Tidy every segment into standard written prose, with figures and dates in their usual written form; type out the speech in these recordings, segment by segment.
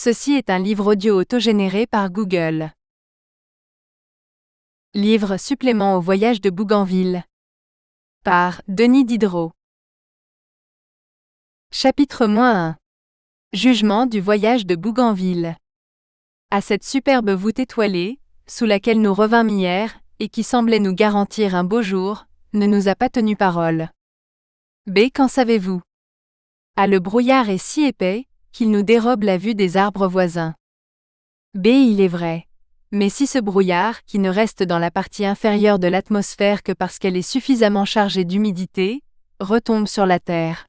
Ceci est un livre audio autogénéré par Google. Livre supplément au voyage de Bougainville. Par Denis Diderot. Chapitre -1. Jugement du voyage de Bougainville. À cette superbe voûte étoilée, sous laquelle nous revînmes hier, et qui semblait nous garantir un beau jour, ne nous a pas tenu parole. B. Qu'en savez-vous? A. Le brouillard est si épais, qu'il nous dérobe la vue des arbres voisins. B. Il est vrai. Mais si ce brouillard, qui ne reste dans la partie inférieure de l'atmosphère que parce qu'elle est suffisamment chargée d'humidité, retombe sur la Terre.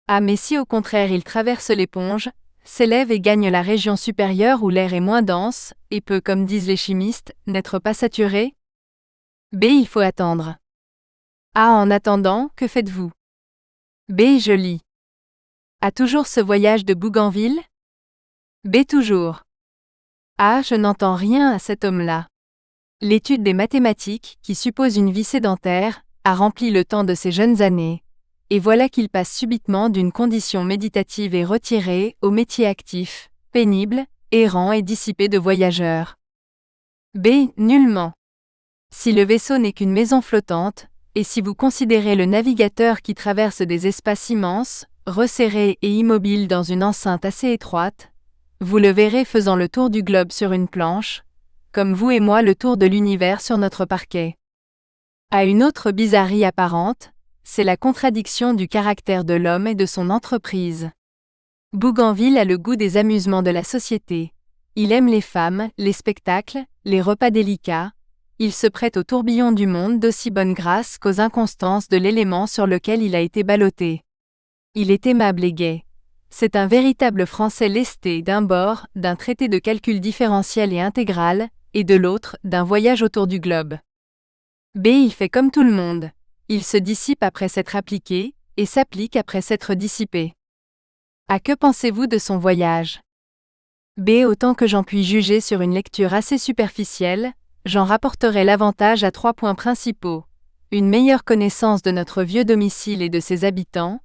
A. Mais si au contraire il traverse l'éponge, s'élève et gagne la région supérieure où l'air est moins dense, et peut, comme disent les chimistes, n'être pas saturé? B. Il faut attendre. A. En attendant, que faites-vous? B. Je lis. A. Toujours ce voyage de Bougainville? B. Toujours. A. Je n'entends rien à cet homme-là. L'étude des mathématiques, qui suppose une vie sédentaire, a rempli le temps de ses jeunes années, et voilà qu'il passe subitement d'une condition méditative et retirée au métier actif, pénible, errant et dissipé de voyageur. B. Nullement. Si le vaisseau n'est qu'une maison flottante, et si vous considérez le navigateur qui traverse des espaces immenses, resserré et immobile dans une enceinte assez étroite, vous le verrez faisant le tour du globe sur une planche, comme vous et moi le tour de l'univers sur notre parquet. À une autre bizarrerie apparente, c'est la contradiction du caractère de l'homme et de son entreprise. Bougainville a le goût des amusements de la société. Il aime les femmes, les spectacles, les repas délicats. Il se prête au tourbillon du monde d'aussi bonne grâce qu'aux inconstances de l'élément sur lequel il a été ballotté. Il est aimable et gai. C'est un véritable Français lesté d'un bord, d'un traité de calcul différentiel et intégral, et de l'autre, d'un voyage autour du globe. B. Il fait comme tout le monde. Il se dissipe après s'être appliqué, et s'applique après s'être dissipé. A. Que pensez-vous de son voyage? B. Autant que j'en puis juger sur une lecture assez superficielle, j'en rapporterai l'avantage à 3 points principaux. Une meilleure connaissance de notre vieux domicile et de ses habitants,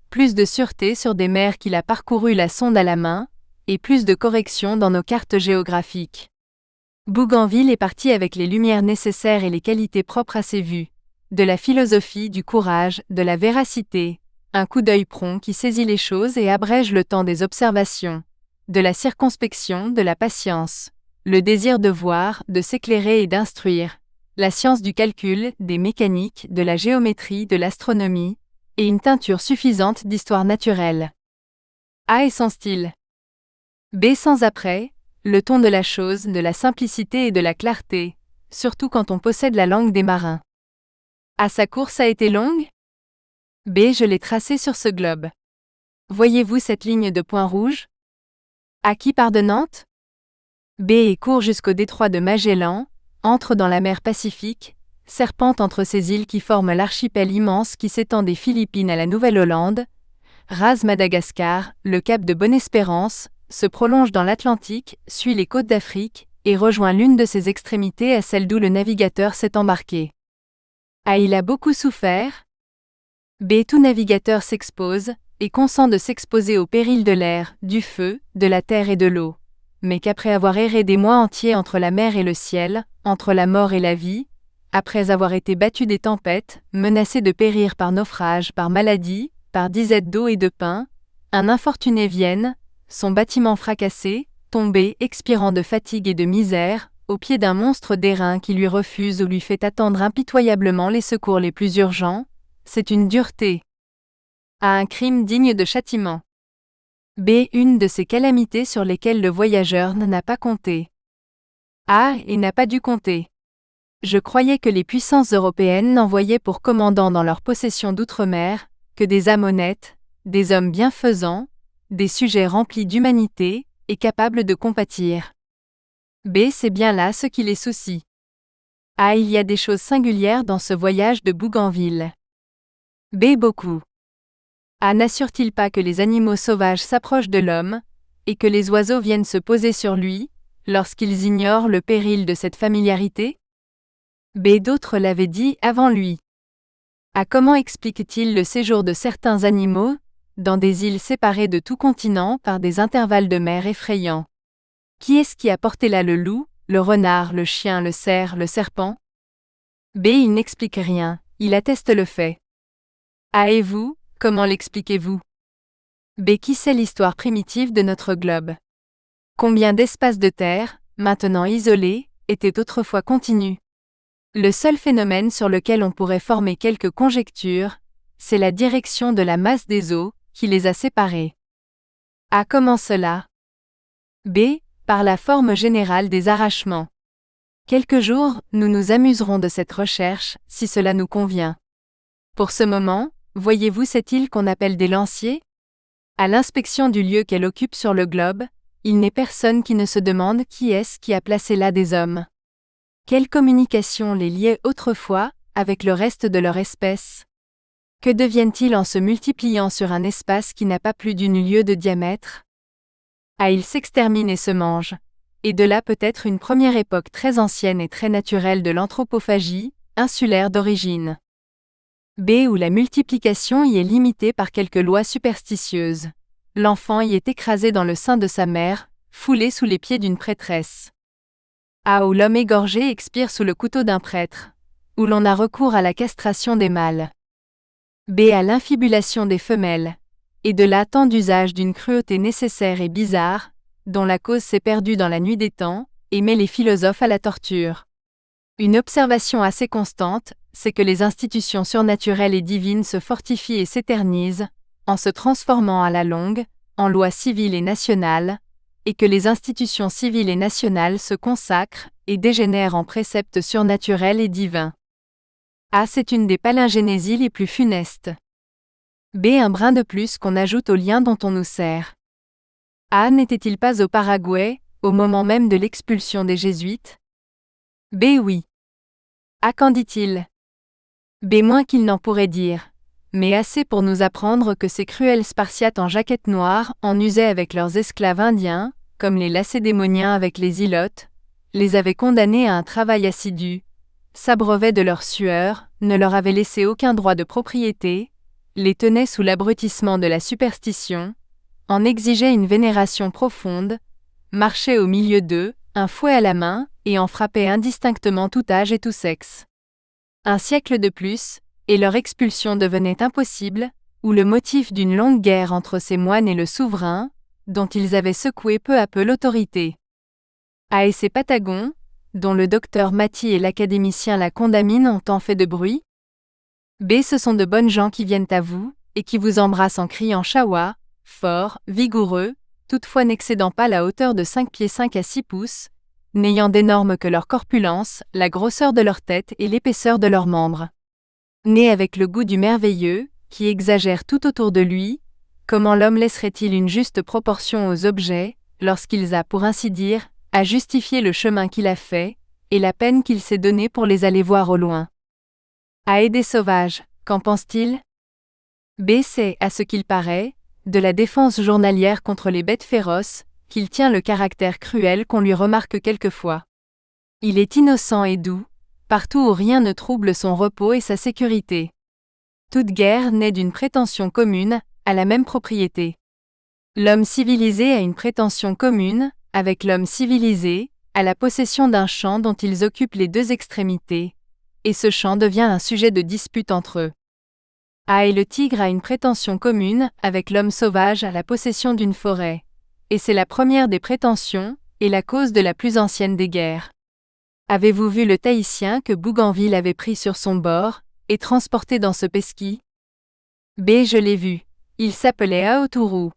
plus de sûreté sur des mers qu'il a parcourues la sonde à la main, et plus de correction dans nos cartes géographiques. Bougainville est parti avec les lumières nécessaires et les qualités propres à ses vues. De la philosophie, du courage, de la véracité, un coup d'œil prompt qui saisit les choses et abrège le temps des observations, de la circonspection, de la patience, le désir de voir, de s'éclairer et d'instruire, la science du calcul, des mécaniques, de la géométrie, de l'astronomie, et une teinture suffisante d'histoire naturelle. A. Et son style. B. Sans après, le ton de la chose, de la simplicité et de la clarté, surtout quand on possède la langue des marins. A. Sa course a été longue? B. Je l'ai tracée sur ce globe. Voyez-vous cette ligne de points rouges? A. Qui part de Nantes? B. Et court jusqu'au détroit de Magellan, entre dans la mer Pacifique, serpente entre ces îles qui forment l'archipel immense qui s'étend des Philippines à la Nouvelle-Hollande, rase Madagascar, le cap de Bonne-Espérance, se prolonge dans l'Atlantique, suit les côtes d'Afrique, et rejoint l'une de ses extrémités à celle d'où le navigateur s'est embarqué. A. Il a beaucoup souffert? B. Tout navigateur s'expose, et consent de s'exposer au péril de l'air, du feu, de la terre et de l'eau, mais qu'après avoir erré des mois entiers entre la mer et le ciel, entre la mort et la vie, après avoir été battu des tempêtes, menacé de périr par naufrage, par maladie, par disette d'eau et de pain, un infortuné vienne, son bâtiment fracassé, tombé, expirant de fatigue et de misère, au pied d'un monstre d'airain qui lui refuse ou lui fait attendre impitoyablement les secours les plus urgents, c'est une dureté. A. Un crime digne de châtiment. B. Une de ces calamités sur lesquelles le voyageur n'a pas compté. A. Et n'a pas dû compter. Je croyais que les puissances européennes n'envoyaient pour commandants dans leur possession d'outre-mer que des âmes honnêtes, des hommes bienfaisants, des sujets remplis d'humanité et capables de compatir. B. C'est bien là ce qui les soucie. A. Il y a des choses singulières dans ce voyage de Bougainville. B. Beaucoup. A. N'assure-t-il pas que les animaux sauvages s'approchent de l'homme, et que les oiseaux viennent se poser sur lui, lorsqu'ils ignorent le péril de cette familiarité? B. D'autres l'avaient dit avant lui. A. Comment explique-t-il le séjour de certains animaux, dans des îles séparées de tout continent par des intervalles de mer effrayants. Qui est-ce qui a porté là le loup, le renard, le chien, le cerf, le serpent? B. Il n'explique rien, il atteste le fait. A. Et vous, comment l'expliquez-vous? B. Qui sait l'histoire primitive de notre globe? Combien d'espaces de terre, maintenant isolés, étaient autrefois continus? Le seul phénomène sur lequel on pourrait former quelques conjectures, c'est la direction de la masse des eaux, qui les a séparés. A. Comment cela? B. Par la forme générale des arrachements. Quelques jours, nous nous amuserons de cette recherche, si cela nous convient. Pour ce moment, voyez-vous cette île qu'on appelle des Lanciers? À l'inspection du lieu qu'elle occupe sur le globe, il n'est personne qui ne se demande qui est-ce qui a placé là des hommes. Quelle communication les liait autrefois, avec le reste de leur espèce? Que deviennent-ils en se multipliant sur un espace qui n'a pas plus d'une lieue de diamètre? Ah, ils s'exterminent et se mangent. Et de là peut-être une première époque très ancienne et très naturelle de l'anthropophagie, insulaire d'origine. B. Où la multiplication y est limitée par quelques lois superstitieuses. L'enfant y est écrasé dans le sein de sa mère, foulé sous les pieds d'une prêtresse. A. Où l'homme égorgé expire sous le couteau d'un prêtre. Où l'on a recours à la castration des mâles. B. À l'infibulation des femelles. Et de là tant d'usages d'une cruauté nécessaire et bizarre, dont la cause s'est perdue dans la nuit des temps, et met les philosophes à la torture. Une observation assez constante, c'est que les institutions surnaturelles et divines se fortifient et s'éternisent, en se transformant à la longue, en lois civiles et nationales, et que les institutions civiles et nationales se consacrent et dégénèrent en préceptes surnaturels et divins. A. C'est une des palingénésies les plus funestes. B. Un brin de plus qu'on ajoute au lien dont on nous sert. A. N'était-il pas au Paraguay, au moment même de l'expulsion des Jésuites? B. Oui. A. Qu'en dit-il? B. Moins qu'il n'en pourrait dire, mais assez pour nous apprendre que ces cruels Spartiates en jaquette noire en usaient avec leurs esclaves indiens, comme les Lacédémoniens avec les Ilotes, les avaient condamnés à un travail assidu, s'abreuvaient de leur sueur, ne leur avaient laissé aucun droit de propriété, les tenaient sous l'abrutissement de la superstition, en exigeaient une vénération profonde, marchaient au milieu d'eux, un fouet à la main, et en frappaient indistinctement tout âge et tout sexe. Un siècle de plus, et leur expulsion devenait impossible, ou le motif d'une longue guerre entre ces moines et le souverain, dont ils avaient secoué peu à peu l'autorité. A. Et ces Patagons, dont le docteur Maty et l'académicien la Condamine ont tant fait de bruit? B. Ce sont de bonnes gens qui viennent à vous, et qui vous embrassent en criant Chawa, forts, vigoureux, toutefois n'excédant pas la hauteur de 5 pieds 5 à 6 pouces, n'ayant d'énormes que leur corpulence, la grosseur de leur tête et l'épaisseur de leurs membres. Nés avec le goût du merveilleux, qui exagère tout autour de lui, comment l'homme laisserait-il une juste proportion aux objets, lorsqu'il a, pour ainsi dire, à justifier le chemin qu'il a fait, et la peine qu'il s'est donnée pour les aller voir au loin? À aider sauvages, qu'en pense-t-il? B. C'est, à ce qu'il paraît, de la défense journalière contre les bêtes féroces, qu'il tient le caractère cruel qu'on lui remarque quelquefois. Il est innocent et doux, partout où rien ne trouble son repos et sa sécurité. Toute guerre naît d'une prétention commune, à la même propriété. L'homme civilisé a une prétention commune, avec l'homme civilisé, à la possession d'un champ dont ils occupent les deux extrémités, et ce champ devient un sujet de dispute entre eux. A. Et le tigre a une prétention commune, avec l'homme sauvage à la possession d'une forêt. Et c'est la première des prétentions, et la cause de la plus ancienne des guerres. Avez-vous vu le Tahitien que Bougainville avait pris sur son bord, et transporté dans ce pesquis? B. Je l'ai vu. Il s'appelait Aotourou.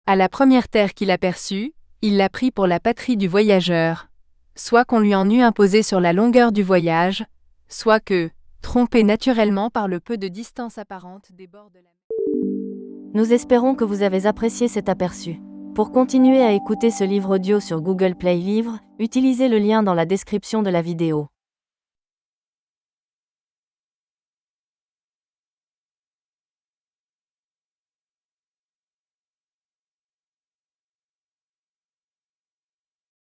À la première terre qu'il aperçut, il l'a pris pour la patrie du voyageur. Soit qu'on lui en eût imposé sur la longueur du voyage, soit que, trompé naturellement par le peu de distance apparente des bords de la mer. Nous espérons que vous avez apprécié cet aperçu. Pour continuer à écouter ce livre audio sur Google Play Livres, utilisez le lien dans la description de la vidéo.